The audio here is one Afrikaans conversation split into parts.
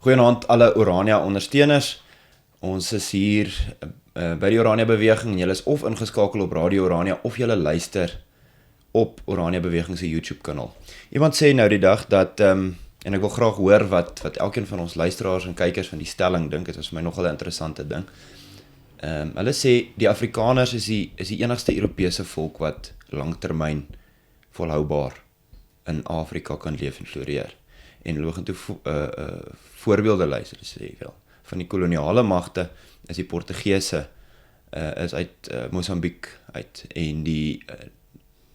Goeienaand alle Orania ondersteuners. Ons is hier by die Orania Beweging en julle is of ingeskakel op Radio Orania of julle luister op Orania Beweging se YouTube kanaal. Iemand sê nou die dag dat en ek wil graag hoor wat elkeen van ons luisteraars en kykers van die stelling dink. Dit is vir my nogal 'n interessante ding. Hulle sê die Afrikaners is die enigste Europese volk wat langtermyn volhoubaar in Afrika kan leef en floreer. En loop toe voorbeelde luister, sê wel. Van die koloniale magte is die Portugese is uit Mosambiek uit en die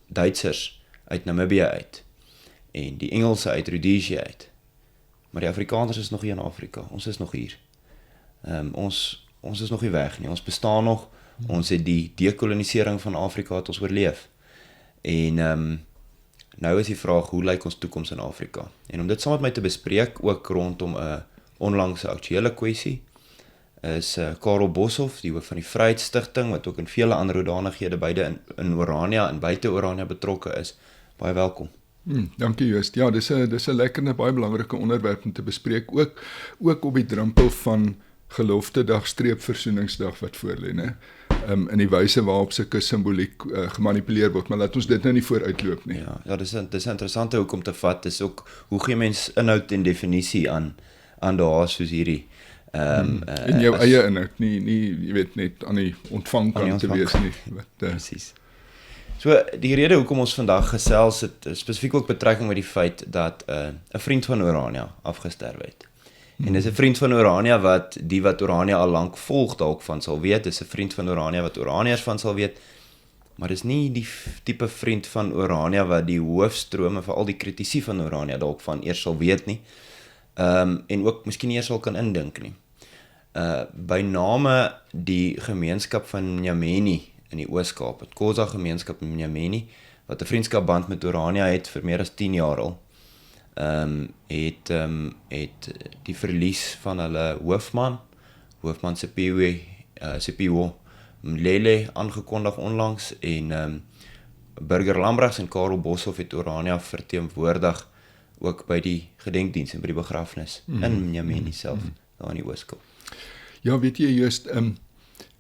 Duitsers uit Namibië uit en die Engelse uit Rhodesia uit. Maar die Afrikaners is nog hier in Afrika. Ons is nog hier. Ons is nog nie weg nie. Ons bestaan nog. Ons het die dekolonisering van Afrika het ons oorleef. En nou is die vraag, hoe lyk ons toekoms in Afrika? En om dit saam met my te bespreek, ook rondom 'n onlangse aktuele kwessie, is Karel Boshoff, die hoof van die Vryheidsstigting, wat ook in vele ander hoedanighede beide in Orania en buite Orania betrokke is. Baie welkom. Dankie Joost. Ja, dis 'n lekker en baie belangrike onderwerp om te bespreek, ook op die drempel van Geloftedag, Streepversoeningsdag wat voorlê, né? In die wyse waarop sulke simboliek gemanipuleer word, maar laat ons dit nou nie vooruitloop nie. Ja, dis 'n interessante hoek om te vat, dis ook, hoe gee mens inhoud en definisie aan dae soos hierdie. In jou eie inhoud, nie jy weet, net aan die ontvangkant te wees nie. Presies. So, die rede hoekom ons vandag gesels het, spesifiek ook betrekking met die feit dat 'n vriend van Orania afgesterwe het. En dis 'n vriend van Orania wat Orania al lank volg dalk van sal weet, dis 'n vriend van Orania wat Oraniërs van sal weet, maar dis nie die tipe vriend van Orania wat die hoofstrome, veral die kritisie van Orania dalk van eers sal weet nie, en ook miskien eers sal kan indink nie. By name die gemeenskap van Mnyameni in die Oos-Kaap, het Khoza gemeenskap in Mnyameni, wat 'n vriendskapband met Orania het vir meer as 10 jaar al, het die verlies van hulle hoofman Siphiwo Mlele aangekondig onlangs en Burger Lambrechts en Karel Boshoff het Orania verteenwoordig ook by die gedenkdiens en by die begrafnis in Mnyameni self, daar in die Oos-Kaap. Ja, weet jy, Joost,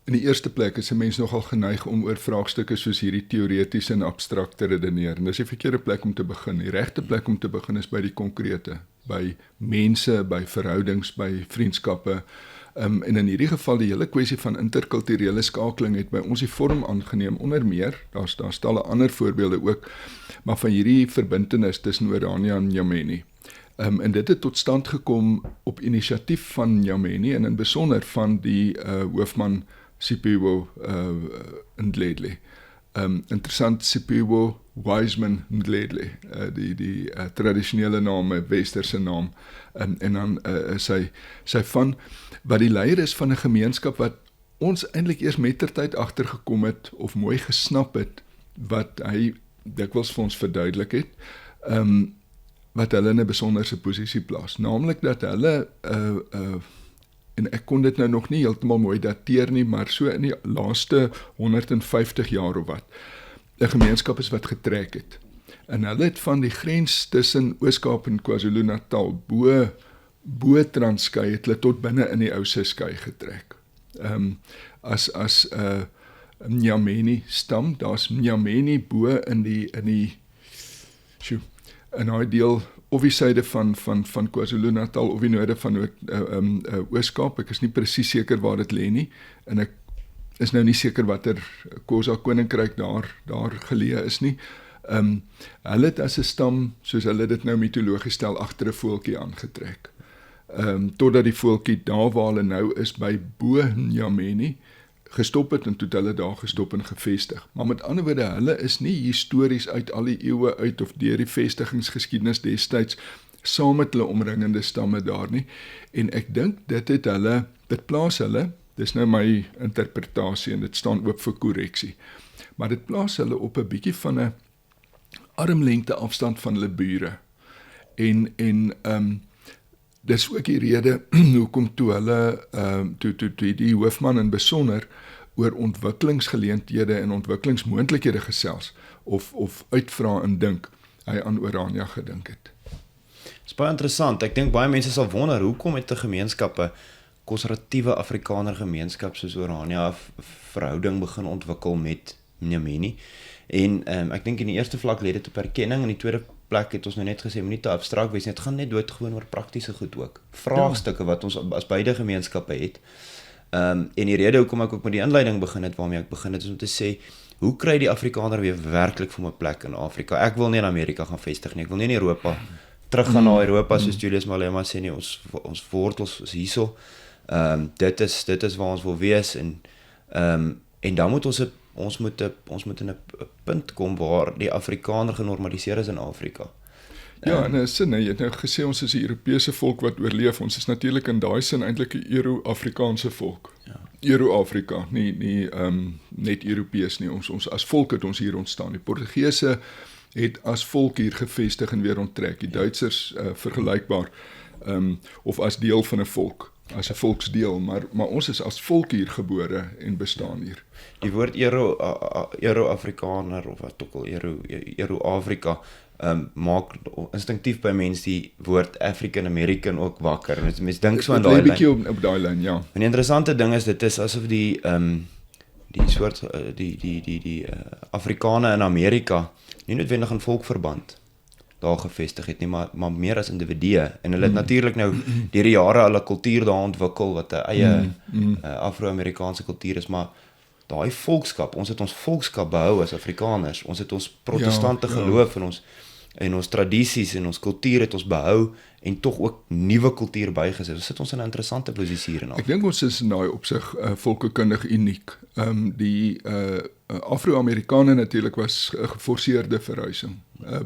in die eerste plek is 'n mens nogal geneig om oor vraagstukke soos hierdie teoreties en abstrakt te redeneer. En dis die verkeerde plek om te begin. Die regte plek om te begin is by die konkrete, by mense, by verhoudings, by vriendskappe. En in hierdie geval die hele kwessie van interkulturele skakeling het by ons die vorm aangeneem, onder meer, daar stel ander voorbeelde ook, maar van hierdie verbintenis tussen Orania en Mnyameni. En dit het tot stand gekom op inisiatief van Mnyameni en in besonder van die hoofman Siphiwo Ndledle. Interessant, Siphiwo Wiseman Ndledle, die tradisionele naam, westerse naam, en dan sy van, wat die leier is van 'n gemeenskap wat ons eintlik eers mettertyd agtergekom het, of mooi gesnap het, wat hy dikwels vir ons verduidelik het, wat hulle in 'n besonderse posisie plaas, naamlik dat hulle en ek kon dit nou nog nie heeltemal mooi dateer nie, maar so in die laaste 150 jaar of wat, 'n gemeenskap is wat getrek het. En hulle het van die grens tussen Oos-Kaap en KwaZulu-Natal, bo Transkei, het hulle tot binne in die ou Ciskei getrek. As Mnyameni stam, daar's Mnyameni bo in daai deel, of die suide van KwaZulu-Natal, of die noorde van Oos-Kaap. Ek is nie presies seker waar dit lê nie, en ek is nou nie seker watter Khoza koninkryk daar geleë is nie. Hulle het as 'n stam, soos hulle dit nou mitologies stel, agter 'n voeltjie aangetrek. Totdat die voeltjie daar waar hulle nou is, by bo Mnyameni, gestop het, en toe hulle daar gestop en gevestig. Maar met ander woorde, hulle is nie histories uit al die eeue uit, of deur die vestigingsgeskiedenis destyds, saam met hulle omringende stamme daar nie, en ek dink dit plaas hulle, dis nou my interpretasie, en dit staan oop vir korreksie, maar dit plaas hulle op 'n bietjie van 'n armlengte afstand van hulle bure, en dis ook die rede hoekom toe hulle die hoofman in besonder oor ontwikkelingsgeleenthede en ontwikkelingsmoontlikhede gesels of uitvra en dink, hy aan Orania gedink het. Dis baie interessant. Ek dink baie mense sal wonder hoekom het 'n gemeenskap, 'n konservatiewe Afrikaner gemeenskap soos Orania 'n verhouding begin ontwikkel met Mnyameni. En ek dink in die eerste vlak lê dit op erkenning, in die tweede plek het ons nou net gesê moenie te abstrakt wees nie. Dit gaan net doodgewoon oor praktiese goed ook. Vraagstukke wat ons as beide gemeenskappe het. En die rede hoekom ek ook met die inleiding begin het, waarmee ek begin het, is om te sê, hoe kry die Afrikaner weer werklik vir 'n plek in Afrika? Ek wil nie in Amerika gaan vestig nie. Ek wil nie in Europa teruggaan na Europa soos Julius Malema sê nie. Ons wortels is hierso. Dit is waar ons wil wees en dan moet ons moet in 'n punt kom waar die Afrikaner genormaliseer is in Afrika. Ja, in 'n sin, jy het nou gesê ons is 'n Europese volk wat oorleef. Ons is natuurlik in daai sin eintlik 'n Euro-Afrikaanse volk. Ja. Euro-Afrika, nie net Europees nie. Ons as volk het ons hier ontstaan. Die Portugese het as volk hier gevestig en weer onttrek. Die Duitsers vergelykbaar of as deel van 'n volk, as 'n volksdeel, maar ons is as volk hier gebore en bestaan hier. Die woord Euro-Afrikaner of wat ook al Euro-Afrika maak instinktief by mense die woord African American ook wakker. Mense dink so aan daai lyn. 'n bietjie op daai lyn, ja. En die interessante ding is dit is asof die soort Afrikane in Amerika nie noodwendig in volkverband daar gevestig het nie, maar meer as individue. En hulle het natuurlik nou deur die jare hulle kultuur daar ontwikkel wat 'n eie Afro-Amerikaanse kultuur is, maar daai volkskap, ons het ons volkskap behou as Afrikaners. Ons het ons protestante geloof en ons tradisies en ons kultuur het ons behou en tog ook nuwe kultuur bygesit. Ons sit ons in 'n interessante posisie hier in Afrika. Ek dink ons is in daai opsig volkekundig uniek. Die Afro-Amerikane natuurlik was 'n geforseerde verhuising.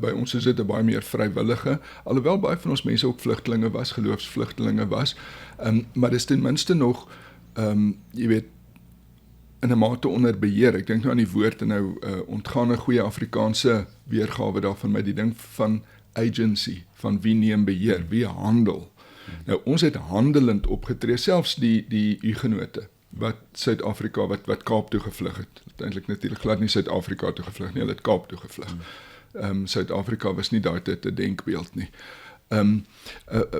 By ons is dit 'n baie meer vrywillige, alhoewel baie van ons mense ook vlugtelinge was, geloofsvlugtelinge was. Maar dis ten minste nog jy weet, in 'n mate onder beheer. Ek dink nou aan die woord en nou ontgaan 'n goeie Afrikaanse weergawe daarvan met die ding van agency, van wie neem beheer, wie handel. Nou ons het handelend opgetree, selfs die Hugenote wat Suid-Afrika wat Kaap toe gevlug het. Uiteindelik natuurlik glad nie Suid-Afrika toe gevlug nie, hulle het Kaap toe gevlug. Suid-Afrika was nie daai tyd 'n denkbeeld nie.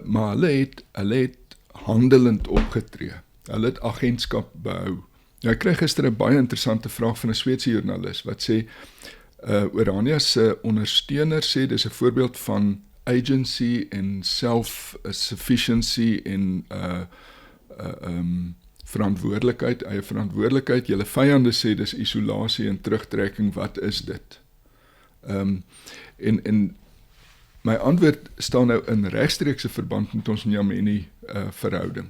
Maar hulle het handelend opgetree. Hulle het agentskap behou. Nou, ek kry gister 'n baie interessante vraag van 'n Sweedse joernalis wat sê Orania se ondersteuner sê dis 'n voorbeeld van agency en self-sufficiency en verantwoordelikheid, eie verantwoordelikheid. Julle vyande sê dis isolasie en terugtrekking. Wat is dit? En my antwoord staan nou in regstreekse verband met ons Mnyameni verhouding.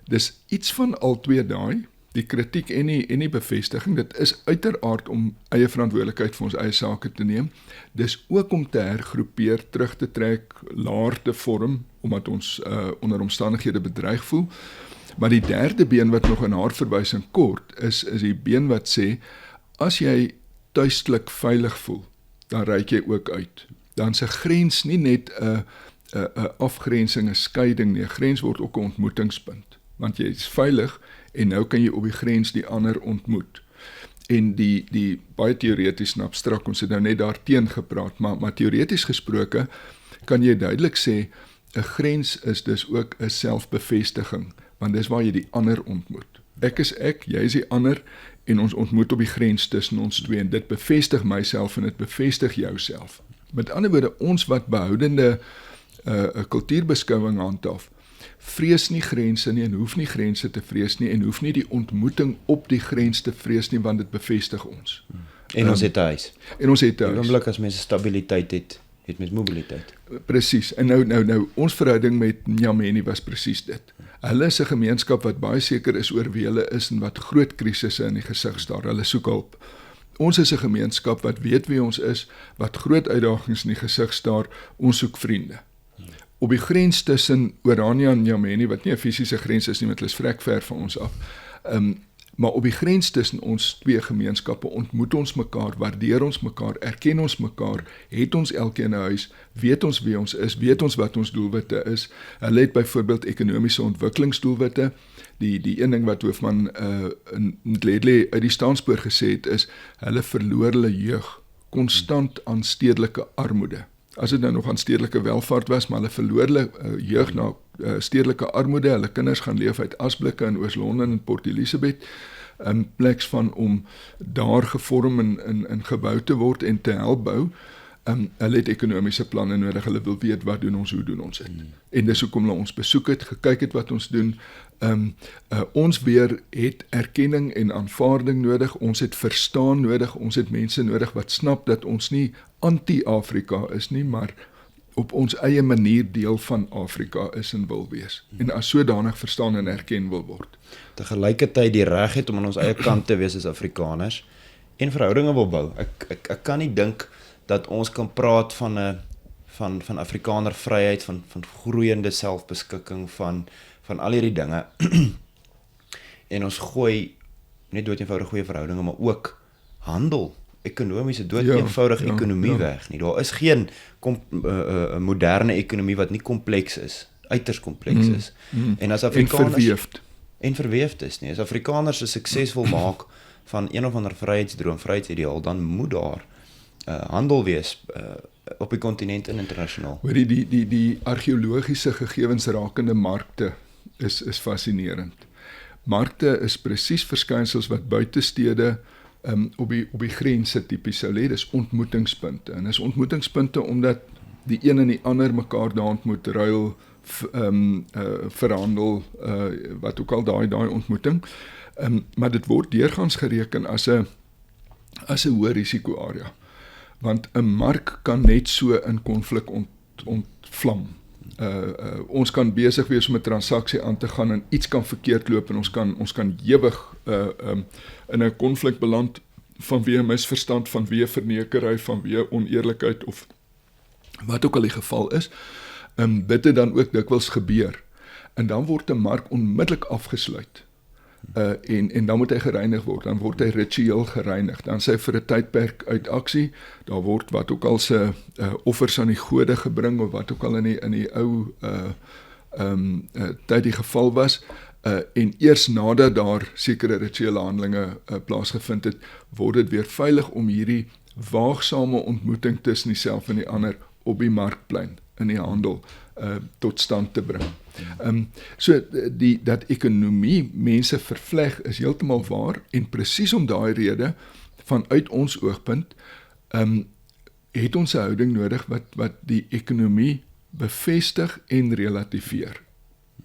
Dis iets van al twee daai, die kritiek en die bevestiging. Dit is uiteraard om eie verantwoordelikheid vir ons eie sake te neem. Dis ook om te hergroepeer, terug te trek, laer te vorm, omdat ons onder omstandighede bedreig voel. Maar die derde been wat nog in haar verwysing kort, is die been wat sê, as jy tuistelik veilig voel, dan reik jy ook uit. Dan is 'n grens nie net 'n afgrensing, 'n skeiding nie. 'n Grens word ook 'n ontmoetingspunt, want jy is veilig en nou kan jy op die grens die ander ontmoet. En die baie teoreties en abstrakt, ons het nou net daarteen gepraat, maar teoreties gesproke kan jy duidelik sê 'n grens is dus ook 'n selfbevestiging, want dis waar jy die ander ontmoet. Ek is ek, jy is die ander en ons ontmoet op die grens tussen ons twee en dit bevestig myself en dit bevestig jouself. Met ander woorde, ons wat behoudende 'n kultuurbeskouing handhaaf, vrees nie grense nie en hoef nie grense te vrees nie en hoef nie die ontmoeting op die grens te vrees nie, want dit bevestig ons. En ons het 'n huis. En ons het 'n huis. Oomblik as mense stabiliteit het met mobiliteit. Presies. En nou ons verhouding met Mnyameni was presies dit. Hulle is 'n gemeenskap wat baie seker is oor wie hulle is en wat groot krisisse in die gesig staar. Hulle soek hulp. Ons is 'n gemeenskap wat weet wie ons is, wat groot uitdagings in die gesig staar. Ons soek vriende. Op die grens tussen Orania en Mnyameni, wat nie 'n fisiese grens is nie, want hulle is vrek ver van ons af. Maar op die grens tussen ons twee gemeenskappe ontmoet ons mekaar, waardeer ons mekaar, erken ons mekaar, het ons elkeen 'n huis, weet ons wie ons is, weet ons wat ons doelwitte is. Hulle het byvoorbeeld ekonomiese ontwikkelingsdoelwitte. Die een ding wat Hoofman Ndledle uit die staanspoor gesê het is, hulle verloor hulle jeug konstant aan stedelike armoede. as dit nou nog aan stedelike welvaart was, maar hulle verloor hulle jeug na stedelike armoede, hulle kinders gaan leef uit asblikke in Oos-London en Port Elizabeth, in pleks van om daar gevorm en gebou te word en te help bou. Hulle het ekonomiese planne nodig, hulle wil weet wat doen ons, hoe doen ons dit. En dis hoekom hulle ons besoek het, gekyk het wat ons doen. Ons weer het erkenning en aanvaarding nodig, ons het verstaan nodig, ons het mense nodig wat snap dat ons nie anti-Afrika is nie, maar op ons eie manier deel van Afrika is en wil wees. En as sodanig verstaan en erken wil word. Tegelijkertijd die reg het om aan ons eie kant te wees as Afrikaners en verhoudinge wil bou. Ek kan nie dink dat ons kan praat van Afrikaner vryheid, van groeiende selfbeskikking, van al hierdie dinge en ons gooi net dood eenvoudig goeie verhoudinge, maar ook handel, ekonomiese dood eenvoudig ekonomie weg nie. Daar is geen moderne ekonomie wat nie kompleks is, uiters kompleks is. En as Afrikaners en verweefd is nie. As Afrikaners se suksesvol maak van een of ander vryheidsdroom, vryheidsideaal, dan moet daar handel wees op die kontinent en internasionaal. Hoor die argeologiese gegevens rakende markte is fascinerend. Markte is presies verskynsels wat buitestede op die grense tipies sou lê, dis ontmoetingspunte. En is ontmoetingspunte omdat die een en die ander mekaar daar ontmoet, ruil, verhandel, wat ook al daai ontmoeting. Maar dit word deurgaans gereken as 'n hoë risiko area. Want 'n mark kan net so in konflik ontvlam. Ons kan besig wees om 'n transaksie aan te gaan en iets kan verkeerd loop en ons kan ewig in 'n konflik beland vanweë misverstand, vanweë vernekery, vanweë oneerlikheid of wat ook al die geval is. Dit het dan ook dikwels gebeur. En dan word 'n mark onmiddellik afgesluit. En dan moet hy gereinig word, dan word hy ritueel gereinig, dan sy vir 'n tydperk uit aksie, daar word wat ook al se offers aan die gode gebring, of wat ook al in die ou tyd die geval was, en eers nadat daar sekere rituele handelinge plaasgevind het, word dit weer veilig om hierdie waagsame ontmoeting tussen dieself en die ander op die markplein, in die handel, tot stand te bring. So dat ekonomie mense vervleg is heeltemal waar, en presies om daai rede, vanuit ons oogpunt, het ons 'n houding nodig wat die ekonomie bevestig en relativeer.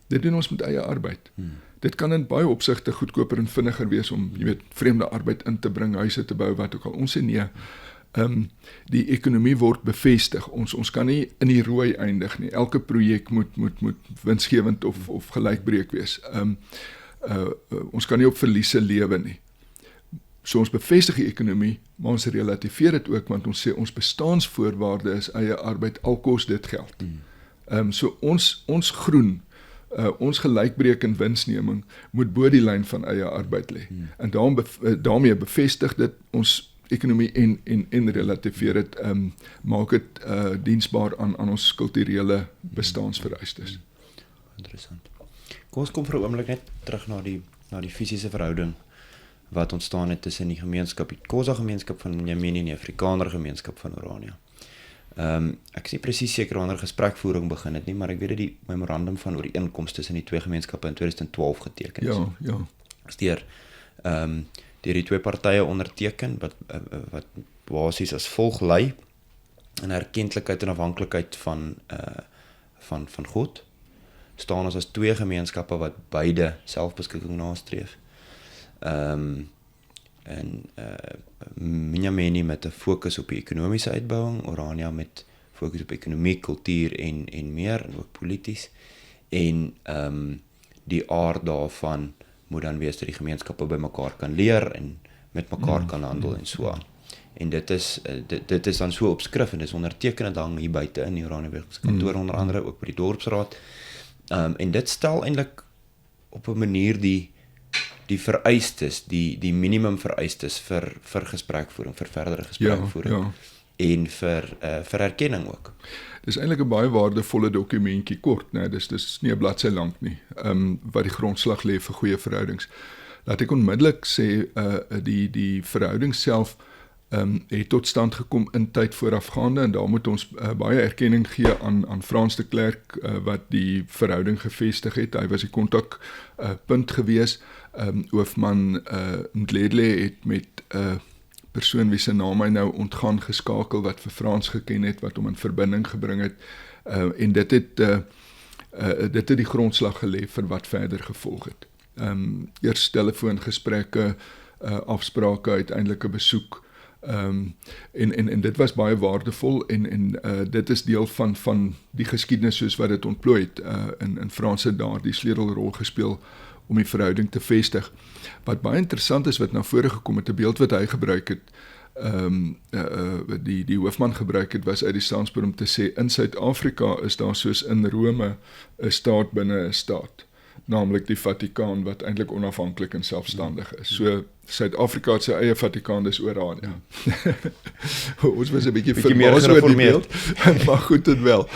Dit doen ons met eie arbeid. Dit kan in baie opsigte goedkoper en vinniger wees om, vreemde arbeid in te bring, huise te bou, wat ook al. Ons sê nee. Die ekonomie word bevestig. Ons kan nie in die rooi eindig nie. Elke projek moet winsgewend of gelykbreek wees. Ons kan nie op verliese lewe nie. So ons bevestig die ekonomie, maar ons relativeer dit ook, want ons sê ons bestaansvoorwaarde is eie arbeid, al kos dit geld. So ons groen, ons gelykbreek en winsneming moet bo die lyn van eie arbeid lê. En daarmee bevestig dit ons ekonomie en relativeer het, maak dit diensbaar aan ons kulturele bestaansvereistes. Interessant. Kom ons kom vir 'n oomblik net terug na die fisiese verhouding wat ontstaan het tussen die gemeenskap, die Xhosa gemeenskap van Mnyameni en die Afrikaner gemeenskap van Orania. Ek is nie presies seker wanneer gespreksvoering begin het nie, maar ek weet dat die memorandum van ooreenkoms tussen die twee gemeenskappe in 2012 geteken is. Ja. Is deur die twee partye onderteken, wat basies as volg lei, in erkentlikheid en afhanklikheid van God, staan ons as twee gemeenskappe wat beide selfbeskikking nastreef. Mnyameni met 'n fokus op die ekonomiese uitbouing, Orania met fokus op ekonomie, kultuur en meer, en ook polities. En die aard daarvan moet dan wees dat die gemeenskappe by mekaar kan leer en met mekaar kan handel en so aan. En dit is dan so op skrif en dis onderteken en hang hier buite in die Orania Bewegingskantoor, onder andere ook by die dorpsraad. En dit stel eintlik op 'n manier die vereistes, die minimum vereistes vir gesprekvoering, vir verdere gesprekvoering. En vir erkenning ook. Dis eintlik 'n baie waardevolle dokumentjie, kort, né? Dis nie 'n bladsy lank nie, wat die grondslag lê vir goeie verhoudings. Laat ek onmiddellik sê, die verhouding self het tot stand gekom in tyd voorafgaande en daar moet ons baie erkenning gee aan Frans de Klerk wat die verhouding gevestig het. Hy was die kontakpunt gewees. Hoofman Ndledle het met persoon wie se naam hy nou ontgaan geskakel wat vir Frans geken het, wat hom in verbinding gebring het en dit het die grondslag gelê vir wat verder gevolg het. Eers telefoongesprekke, afsprake, uiteindelike besoek en dit was baie waardevol en dit is deel van die geskiedenis soos wat dit ontplooi het in Frans het daar die sleutelrol gespeel om die verhouding te vestig. Wat baie interessant is wat na vore gekom het, 'n beeld wat hy gebruik het, die hoofman gebruik het, was uit die Sandspoor om te sê, in Suid-Afrika is daar soos in Rome 'n staat binne 'n staat, naamlik die Vatikaan wat eintlik onafhanklik en selfstandig is. So Suid-Afrika het sy eie Vatikaan, dis Orania. Ons was 'n bietjie verbaas oor die beeld, maar goed en wel.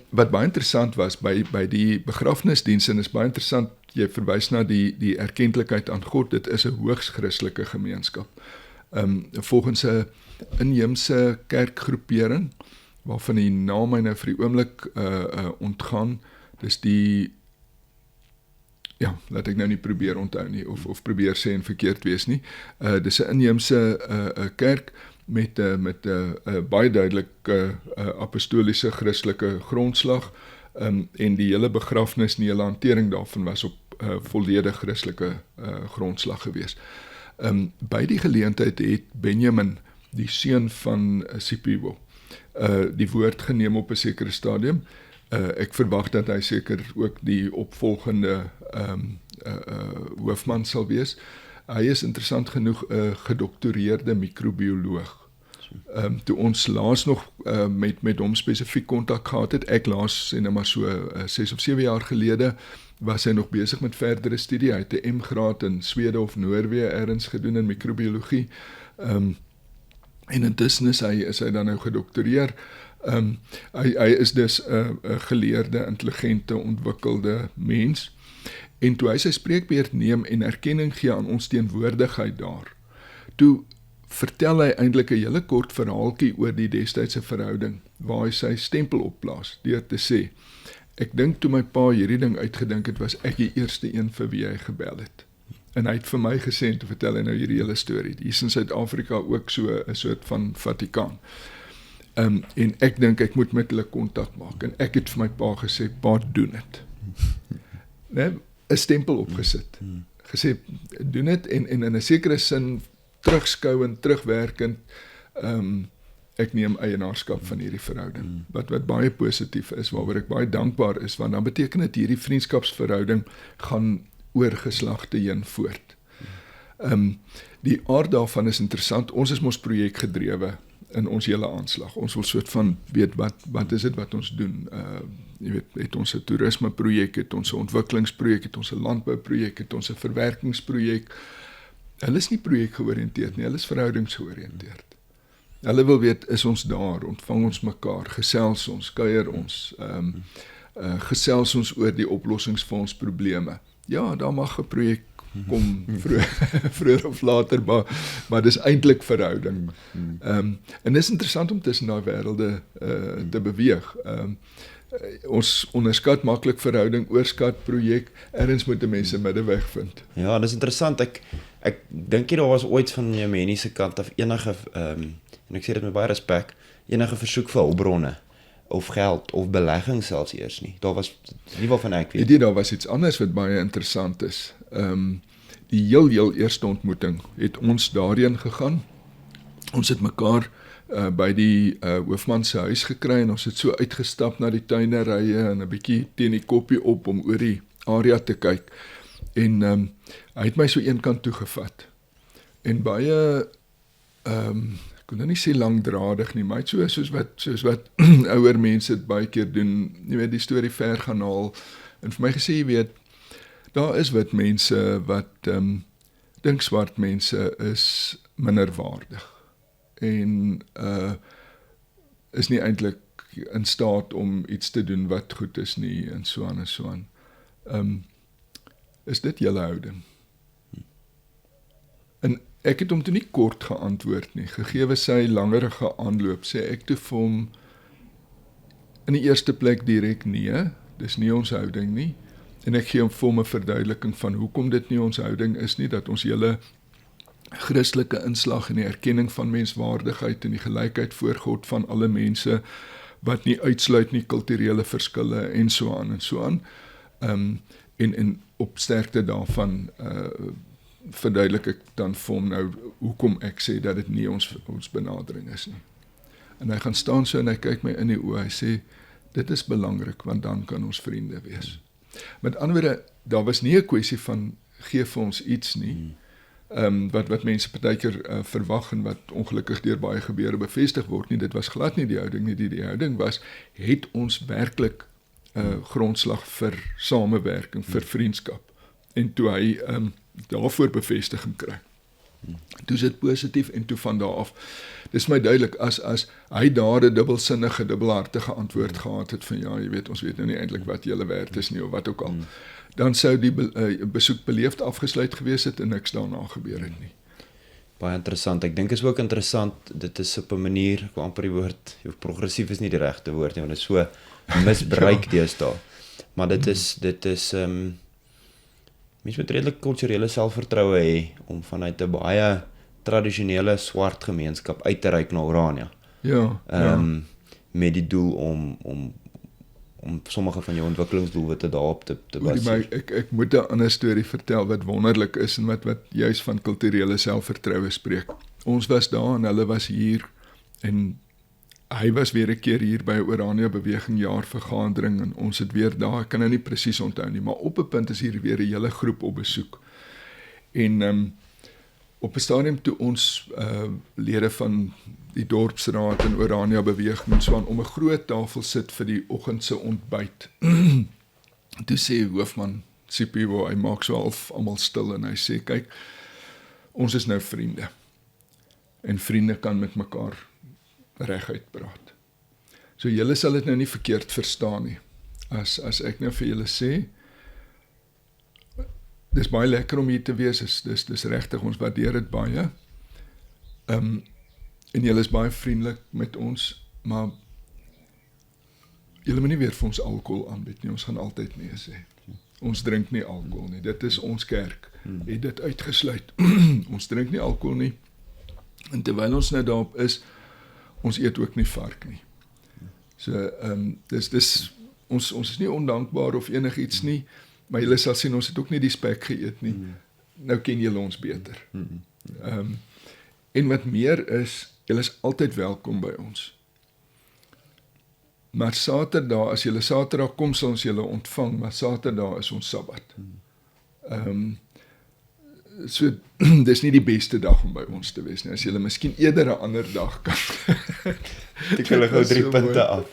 Wat baie interessant was by die begrafnisdiens, en is baie interessant, jy verwys na die erkentlikheid aan God, dit is 'n hoogs Christelike gemeenskap. Volgens 'n inheemse kerkgroepering, waarvan die naam my nou vir die oomblik ontgaan, dis die, ja, laat ek nou nie probeer onthou nie, of probeer sê en verkeerd wees nie, dis 'n inheemse kerk, met baie duidelik apostoliese Christelike grondslag en die hele begrafnis en die hele hantering daarvan was op volledig Christelike grondslag gewees. By die geleentheid het Benjamin, die seun van Sipho, die woord geneem op 'n sekere stadium. Ek verwag dat hy seker ook die opvolgende hoofman sal wees. Hy is interessant genoeg 'n gedoktoreerde microbioloog. Toe ons laas nog met hom spesifiek kontak gehad het, ek laas en maar so 6 of 7 jaar gelede, was hy nog besig met verdere studie. Hy het 'n M-graad in Swede of Noorwe ergens gedoen in microbiologie. En intussen is hy dan nou gedoktoreer. Hy is dus 'n geleerde, intelligente, ontwikkelde mens. En toe hy sy spreekbeurt neem en erkenning gee aan ons teenwoordigheid daar, toe vertel hy eintlik 'n hele kort verhaaltjie oor die destydse verhouding, waar hy sy stempel opplaas, deur te sê, ek dink toe my pa hierdie ding uitgedink het, was ek die eerste een vir wie hy gebel het. En hy het vir my gesê, en te vertel hy nou hierdie hele storie, hier is in Suid-Afrika ook so 'n soort van Vatikaan. En ek dink ek moet met hulle kontak maak, en ek het vir my pa gesê, pa, doen het. Nee, 'n stempel opgesit, gesê, doen het, en in 'n sekere sin, terugskouend, terugwerkend, ek neem eienaarskap van hierdie verhouding, wat baie positief is, waaroor ek baie dankbaar is, want dan beteken dit hierdie vriendskapsverhouding gaan oor geslagte heen voort. Die aard daarvan is interessant, ons is mos projekgedrewe in ons hele aanslag, ons wil soort van weet, wat is dit wat ons doen, jy weet, het ons 'n toerismeprojek, het ons 'n ontwikkelingsprojek, het ons 'n landbouprojek, het ons 'n verwerkingsprojek. Hulle is nie projekgeoriënteerd nie, hulle is verhoudingsgeoriënteerd. Hulle wil weet, is ons daar, ontvang ons mekaar, gesels ons, kuier ons, gesels ons oor die oplossings vir ons probleme. Ja, daar mag 'n projek kom vroeër of later, maar dis eintlik verhouding. En dis interessant om tussen daai wêrelde te beweeg. Ons onderskat maklik verhouding, oorskat projek, ergens moet mense middeweg vind. Ja, dis interessant. Ek dink jy daar was ooit van jou mense kant af enige, en ek sê dit met baie respek, enige versoek vir hulpbronne, of geld, of belegging selfs eers nie. Daar was, nie waarvan ek weet. Daar was iets anders wat baie interessant is. Die heel eerste ontmoeting het ons daarheen gegaan. Ons het mekaar by die hoofman se huis gekry, en ons het so uitgestap na die tuinerye, en 'n bietjie teen die koppie op, om oor die area te kyk. En hy het my so een kant toe gevat. En baie, ek kon nou nie sê langdradig nie, maar hy het soos wat ouer mense het baie keer doen, jy weet, die storie ver gaan haal, en vir my gesê, jy weet, daar is wit mense wat dink swart mense is minderwaardig, en is nie eintlik in staat om iets te doen wat goed is nie, en so aan en so aan. Is dit julle houding? En ek het hom toe nie kort geantwoord nie, gegeewe sy langerige aanloop, sê ek toe vir hom, in die eerste plek direk nee, dis nie ons houding nie, en ek gee hom vir hom 'n verduideliking van hoekom dit nie ons houding is nie, dat ons hele Christelike inslag in die erkenning van menswaardigheid en die gelykheid voor God van alle mense, wat nie uitsluit nie kulturele verskille en so aan. En op sterkte daarvan verduidelik ek dan vir hom nou hoekom ek sê dat dit nie ons benadering is nie. En hy gaan staan so en hy kyk my in die oë, hy sê, dit is belangrik, want dan kan ons vriende wees. Met ander woorde, daar was nie 'n kwessie van, gee vir ons iets nie, wat mense partykeer verwag en wat ongelukkig deur baie gebeure bevestig word nie, dit was glad nie die houding nie, die houding was, het ons werklik grondslag vir samewerking, vir vriendskap, en toe hy daarvoor bevestiging kry. Toe is dit positief en toe van daar af. Dis my duidelik, as hy daar 'n dubbelsinnige, dubbelhartige antwoord gehad het van ja, jy weet, ons weet nou nie eintlik wat julle werd is nie, of wat ook al, dan sou die besoek beleefd afgesluit gewees het en niks daarna gebeur het nie. Baie interessant. Ek dink is ook interessant, dit is op 'n manier, ek wil amper die woord, progressief is nie die regte woord nie, want dit is so misbruik deesdae. Maar dit is mens moet redelik kulturele selfvertroue hê om vanuit 'n baie tradisionele swart gemeenskap uit te reik na Orania. Met die doel om sommige van jou ontwikkelingsdoelwitte daarop te baseer. Ek moet 'n ander storie vertel wat wonderlik is en wat juis van kulturele selfvertroue spreek. Ons was daar en hulle was hier en hy was weer 'n keer hier by Orania Beweging jaarvergadering en ons het weer daar, ek kan nou nie presies onthou nie, maar op 'n punt is hier weer 'n hele groep op besoek. En op 'n stadium toe ons lede van die dorpsraad en Orania Beweging en so aan om 'n groot tafel sit vir die oggendse ontbyt. Toe sê hoofman Sipiwo, hy maak so half almal stil en hy sê, kyk, ons is nou vriende. En vriende kan met mekaar reguit praat. So julle sal dit nou nie verkeerd verstaan nie. As ek nou vir julle sê, dis baie lekker om hier te wees, dis regtig, ons waardeer dit baie. En julle is baie vriendelik met ons, maar julle moet nie weer vir ons alkohol aanbied nie, ons gaan altyd nee sê. Ons drink nie alkohol nie, dit is ons kerk, het dit uitgesluit. Ons drink nie alkohol nie, en terwyl ons nou daarop is, ons eet ook nie vark nie. So, ons is nie ondankbaar of enigiets nie, maar julle sal sien, ons het ook nie die spek geëet nie. Nou ken julle ons beter. En wat meer is, julle is altyd welkom by ons. Maar Saterdag, as julle Saterdag kom, sal ons julle ontvang, maar Saterdag is ons Sabbat. So, dis nie die beste dag om by ons te wees nie, as julle miskien eerder 'n ander dag kan. Ek hulle gou 3 punte af.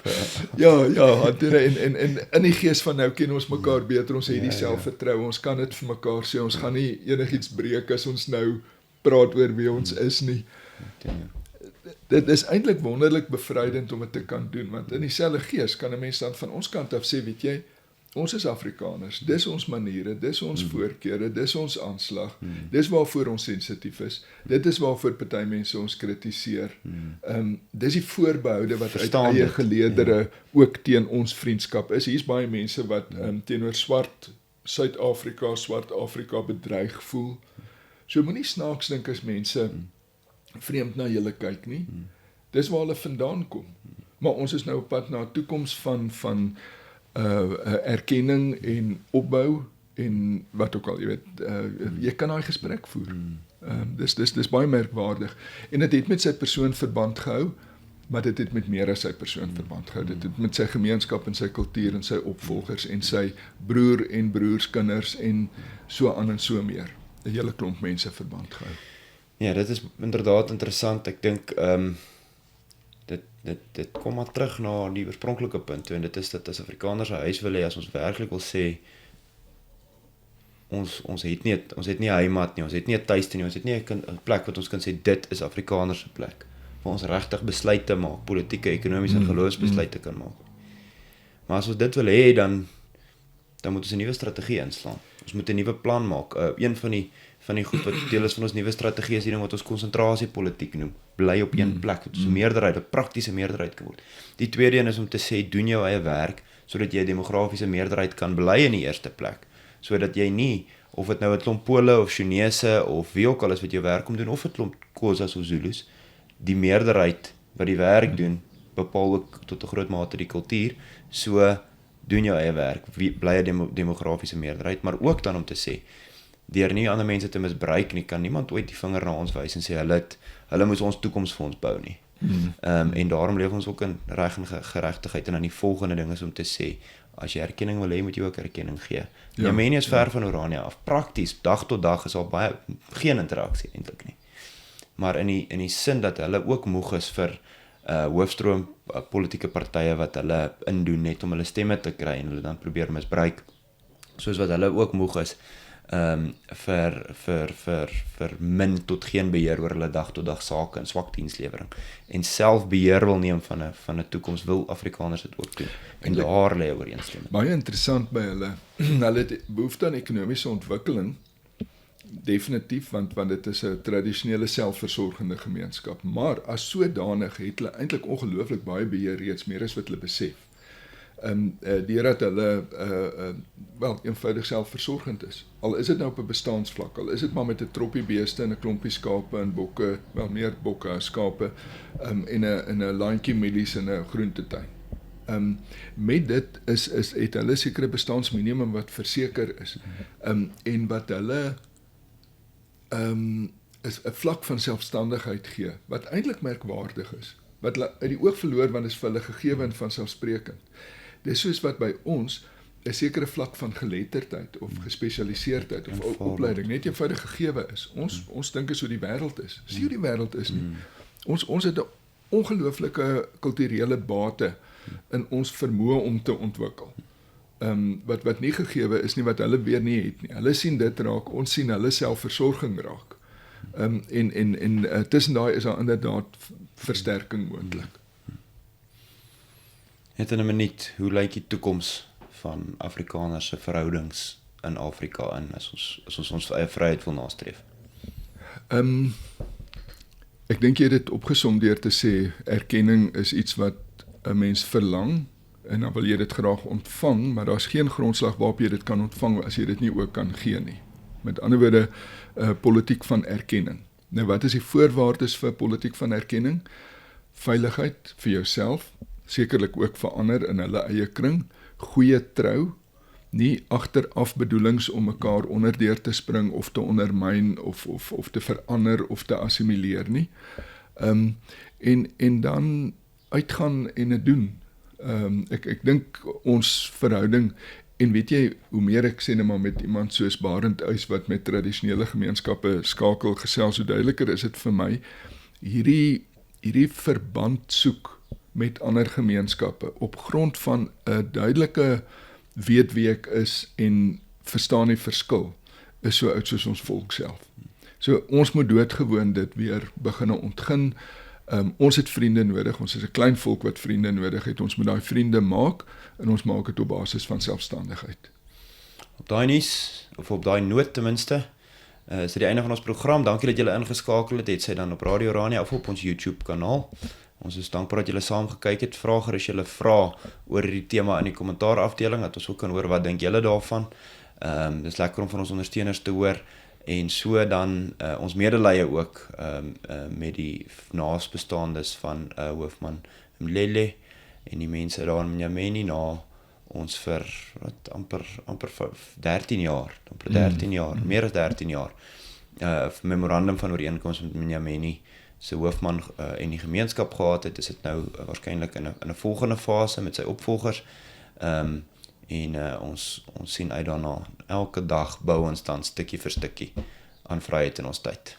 Ja, en in die gees van nou ken ons mekaar beter, ons het die selfvertroue, ons kan dit vir mekaar sê, ons gaan nie enigiets breek as ons nou praat oor wie ons is nie. Dit is eintlik wonderlik bevrydend om dit te kan doen, want in dieselfde gees kan 'n mens dan van ons kant af sê, weet jy, ons is Afrikaners, dis ons maniere, dis ons voorkeure, dis ons aanslag, dis waarvoor ons sensitief is, dit is waarvoor party mense ons kritiseer. Dis die voorbehoude wat uit eie geleedere ook teen ons vriendskap is. Hier's baie mense wat teenoor swart Suid-Afrika bedreig voel. So moenie snaaks dink as mense vreemd na julle kyk nie. Dis waar hulle vandaan kom. Maar ons is nou op pad na 'n toekoms van erkenning en opbou en wat ook al, jy weet, jy kan daai gesprek voer. Dis baie merkwaardig. En dit het met sy persoon verband gehou, maar dit het met meer as sy persoon verband gehou. Dit het met sy gemeenskap en sy kultuur en sy opvolgers en sy broer en broerskinders en so aan en so meer. 'n hele klomp mense verband gehou. Ja, dit is inderdaad interessant. Ek dink dit kom maar terug na die oorspronklike punt toe, en dit is dat as Afrikaners 'n huis wil hê, as ons werklik wil sê ons het nie 'n heimat nie, ons het nie 'n tuiste nie, ons het nie 'n plek wat ons kan sê dit is Afrikaners se plek, waar ons regtig besluite maak, politieke, ekonomiese en geloofsbesluite kan maak. Maar as ons dit wil hê, dan moet ons 'n nuwe strategie inslaan. Ons moet 'n nuwe plan maak. Een van die goed wat deel is van ons nuwe strategie is die ding wat ons konsentrasiepolitiek noem. Bly op een plek, dit is 'n meerderheid, 'n praktiese meerderheid kan word. Die tweede een is om te sê doen jou eie werk sodat jy 'n demografiese meerderheid kan bly in die eerste plek, sodat jy nie of dit nou 'n klomp Pole of Chinese of wie ook al is wat jou werk kom doen of 'n klomp Xhosas of Zulus, die meerderheid wat die werk doen bepaal ook tot 'n groot mate die kultuur. So doen jou eie werk, bly 'n demografiese meerderheid, maar ook dan om te sê deur nie ander mense te misbruik nie, kan niemand ooit die vinger na ons wys en sê hulle moes ons toekoms vir ons bou nie. En daarom leef ons ook in reg en geregtigheid. En dan die volgende ding is om te sê, as jy erkenning wil hê, moet jy ook erkenning gee. Mnyameni is ver van Orania af. Prakties, dag tot dag is al geen interaksie eintlik nie. Maar in die sin dat hulle ook moeg is vir hoofstroom politieke partye wat hulle indoen net om hulle stemme te kry en hulle dan probeer misbruik. Soos wat hulle ook moeg is vir min tot geen beheer oor hulle dag tot dag sake en swak dienslewering. En self beheer wil neem van 'n toekoms, wil Afrikaners dit ook doen. En daar lê ooreenstemming. Baie interessant by hulle. Hulle het behoefte aan ekonomiese ontwikkeling, definitief, want dit is 'n tradisionele selfversorgende gemeenskap. Maar as sodanig het hulle eintlik ongelooflik baie beheer reeds, meer as wat hulle besef. Deurdat hulle eenvoudig selfversorgend is. Al is dit nou op 'n bestaansvlak, al is dit maar met 'n troppie beeste en 'n klompie skape en bokke, wel meer bokke as skape, en 'n landjie mielies en 'n groentetuin. Met dit het hulle sekere bestaansminimum wat verseker is. En wat hulle is 'n vlak van selfstandigheid gee, wat eintlik merkwaardig is. Wat hulle uit die oog verloor, want is vir hulle gegewe en vanselfsprekend. Dis soos wat by ons 'n sekere vlak van geletterdheid of gespesialiseerdheid of opleiding net eenvoudig gegewe is. Ons dink is hoe die wêreld is. Dis nie hoe die wêreld is nie. Ons het 'n ongelooflike kulturele bate in ons vermoë om te ontwikkel. Wat nie gegewe is nie, wat hulle weer nie het nie. Hulle sien dit raak, ons sien hulle selfversorging raak. En tussen daai is daar inderdaad versterking moontlik. Net in 'n minuut, hoe lyk die toekoms van Afrikaners se verhoudings in Afrika en as ons eie vryheid wil nastreef? Ek dink jy het dit opgesom deur te sê erkenning is iets wat 'n mens verlang en dan wil jy dit graag ontvang, maar daar's geen grondslag waarop jy dit kan ontvang as jy dit nie ook kan gee nie. Met ander woorde, politiek van erkenning. Nou wat is die voorwaardes vir politiek van erkenning? Veiligheid vir jouself, sekerlik ook vir ander in hulle eie kring, goeie trou, nie agteraf bedoelings om mekaar onderdeur te spring of te ondermyn of te verander of te assimileer nie. En dan uitgaan en dit doen. Ek dink ons verhouding, en weet jy, hoe meer ek sê net maar met iemand soos Barend Uys wat met tradisionele gemeenskappe skakel gesels, hoe duideliker is dit vir my, hierdie verband soek met ander gemeenskappe op grond van 'n duidelike weet wie ek is en verstaan die verskil, is so oud soos ons volk self. So ons moet doodgewoon dit weer beginne ontgin. Ons het vriende nodig, ons is 'n klein volk wat vriende nodig het, ons moet daai vriende maak, en ons maak dit op basis van selfstandigheid. Op daai nuus, of op daai noot ten minste, is dit die einde van ons program. Dankie dat julle ingeskakel het sy dan op Radio Orania of op ons YouTube kanaal. Ons is dankbaar dat julle saam gekyk het. Vra gerus julle vrae oor hierdie tema in die kommentaar afdeling, dat ons ook kan hoor wat dink julle daarvan. Dis lekker om van ons ondersteuners te hoor. En so dan ons medelee ook met die naasbestaandes van hoofman Mlele en die mense daar in Mnyameni na ons vir amper 13 jaar, meer as 13 jaar memorandum van ooreenkoms met Mnyameni se hoofman en die gemeenskap gehad het. Is dit nou waarskynlik in 'n volgende fase met sy opvolgers. En ons sien uit daarna. Elke dag bou ons dan stukkie vir stukkie aan vryheid in ons tyd.